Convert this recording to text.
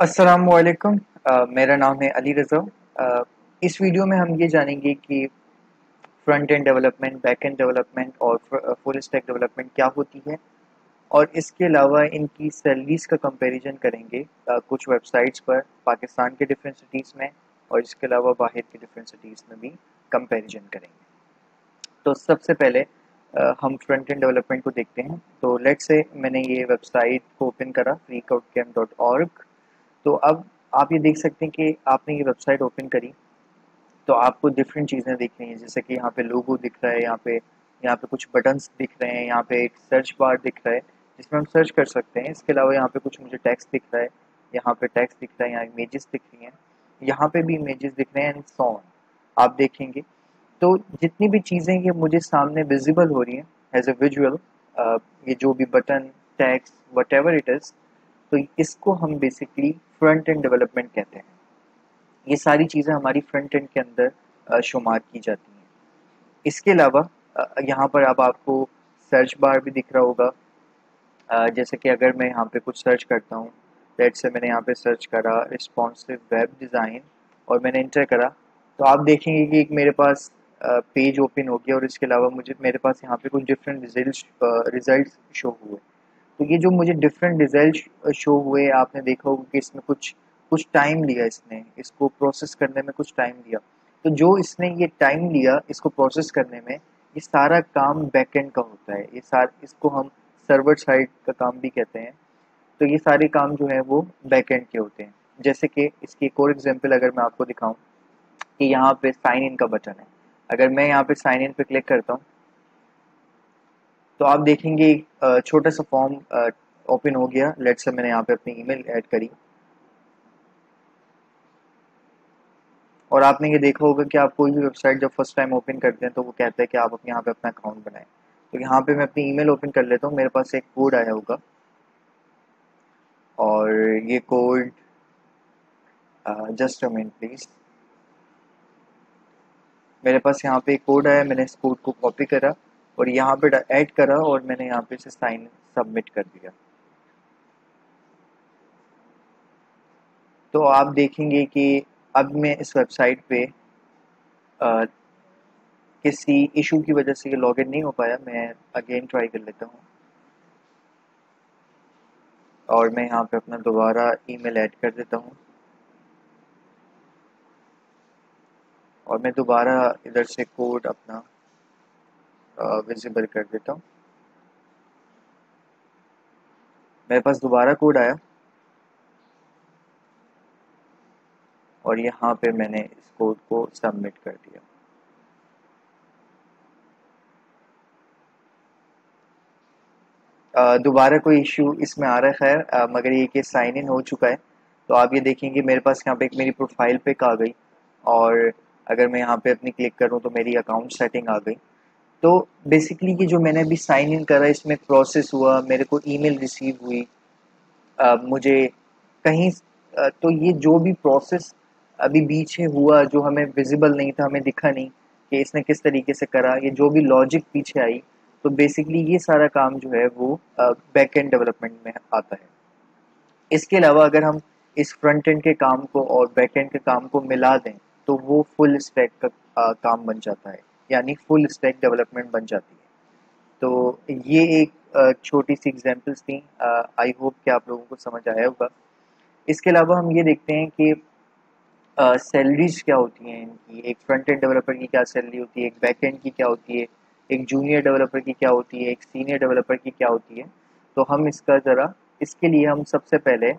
अस्सलामुअलैकुम। मेरा नाम है अली रज़ा। इस वीडियो में हम ये जानेंगे कि front end development, back and development और फुल स्टैक डेवलपमेंट क्या होती है, और इसके अलावा इनकी सैलरीज का कंपैरिजन करेंगे कुछ वेबसाइट्स पर पाकिस्तान के डिफरेंट सिटीज़ में, और इसके अलावा बाहर के डिफरेंट सिटीज़ में भी कंपैरिजन करेंगे। तो सबसे पहले हम फ्रंट एंड डेवलपमेंट को देखते हैं। तो लेट्स से मैंने ये वेबसाइट को ओपन करा freecodecamp.org। तो अब आप ये देख सकते हैं कि आपने ये वेबसाइट ओपन करी तो आपको डिफरेंट चीज़ें दिख रही हैं, जैसे कि यहाँ पे लोगो दिख रहा है, यहाँ पे कुछ बटन्स दिख रहे हैं, यहाँ पे एक सर्च बार दिख रहा है जिसमें हम सर्च कर सकते हैं। इसके अलावा यहाँ पे कुछ मुझे टेक्स्ट दिख रहा है, यहाँ पे टेक्स्ट दिख रहा है, यहाँ इमेजेस दिख रही हैं, यहाँ पे भी इमेजेस दिख रहे हैं एंड सो ऑन। आप देखेंगे तो जितनी भी चीज़ें ये मुझे सामने विजिबल हो रही हैं एज ए विजुअल, ये जो भी button, text, what ever it is, तो इसको हम बेसिकली फ्रंट एंड डेवलपमेंट कहते हैं। ये सारी चीज़ें हमारी फ्रंट एंड के अंदर शुमार की जाती हैं। इसके अलावा यहाँ पर अब आपको सर्च बार भी दिख रहा होगा। जैसे कि अगर मैं यहाँ पे कुछ सर्च करता हूँ, लेट्स से मैंने यहाँ पे सर्च करा रिस्पॉन्सिव वेब डिज़ाइन और मैंने इंटर करा, तो आप देखेंगे कि एक मेरे पास पेज ओपन हो गया और इसके अलावा मुझे मेरे पास यहाँ पे कुछ डिफरेंट रिजल्ट शो हुए। तो ये जो मुझे डिफरेंट रिजल्ट शो हुए, आपने देखा होगा कि इसमें कुछ कुछ टाइम लिया, इसने इसको प्रोसेस करने में कुछ टाइम लिया। तो जो इसने ये टाइम लिया इसको प्रोसेस करने में, ये सारा काम बैकएंड का होता है। इसको हम सर्वर साइड का काम भी कहते हैं। तो ये सारे काम जो है वो बैकएंड के होते हैं। जैसे कि इसकी एक और एग्जांपल अगर मैं आपको दिखाऊं कि यहाँ पे साइन इन का बटन है, अगर मैं यहाँ पे साइन इन पे क्लिक करता हूँ तो आप देखेंगे एक छोटा सा फॉर्म ओपन हो गया। लेट्स से मैंने यहाँ पे अपनी ईमेल ऐड करी और आपने ये देखा होगा कि आप कोई भी वेबसाइट जब फर्स्ट टाइम ओपन करते हैं तो वो कहता है कि आप अपने यहाँ पे अपना अकाउंट बनाएं। तो यहाँ पे मैं अपनी ईमेल ओपन कर लेता हूँ, मेरे पास एक कोड आया होगा और ये code, just a minute please, मेरे पास यहाँ पे एक कोड आया, मैंने इस कोड को कॉपी करा और यहाँ पे ऐड करा और मैंने यहाँ पे इसे साइन सबमिट कर दिया। तो आप देखेंगे कि अब मैं इस वेबसाइट पे अ, किसी इशू की वजह से ये लॉगिन नहीं हो पाया। मैं अगेन ट्राई कर लेता हूँ और मैं यहाँ पे अपना दोबारा ईमेल ऐड कर देता हूँ और मैं दोबारा इधर से कोड अपना विजिबल कर देता हूँ। मेरे पास दोबारा कोड आया और यहाँ पे मैंने इस कोड को सबमिट कर दिया। दोबारा कोई इशू इसमें आ रहा है, खैर मगर ये कि साइन इन हो चुका है। तो आप ये देखेंगे मेरे पास यहाँ पे एक मेरी प्रोफाइल पिक आ गई और अगर मैं यहाँ पे अपनी क्लिक करूँ तो मेरी अकाउंट सेटिंग आ गई। तो बेसिकली ये जो मैंने अभी साइन इन करा इसमें एक प्रोसेस हुआ, मेरे को ईमेल रिसीव हुई, मुझे कहीं तो ये जो भी प्रोसेस अभी बीच में हुआ जो हमें विजिबल नहीं था, हमें दिखा नहीं कि इसने किस तरीके से करा, ये जो भी लॉजिक पीछे आई, तो बेसिकली ये सारा काम जो है वो बैक एंड डेवलपमेंट में आता है। इसके अलावा अगर हम इस फ्रंट एंड के काम को और बैक एंड के काम को मिला दें तो वो फुल स्टैक का काम बन जाता है, यानी फुल स्टैक डेवलपमेंट बन जाती है। तो ये एक छोटी सी एग्जांपल्स थी। आई होप कि आप लोगों को समझ आया होगा। इसके अलावा हम ये देखते हैं कि सैलरीज क्या होती हैं इनकी, एक फ्रंट एंड डेवलपर की क्या सैलरी होती है, एक बैक एंड की क्या होती है, एक जूनियर डेवलपर की क्या होती है, एक सीनियर डेवलपर की क्या होती है। तो हम इसका ज़रा, इसके लिए हम सबसे पहले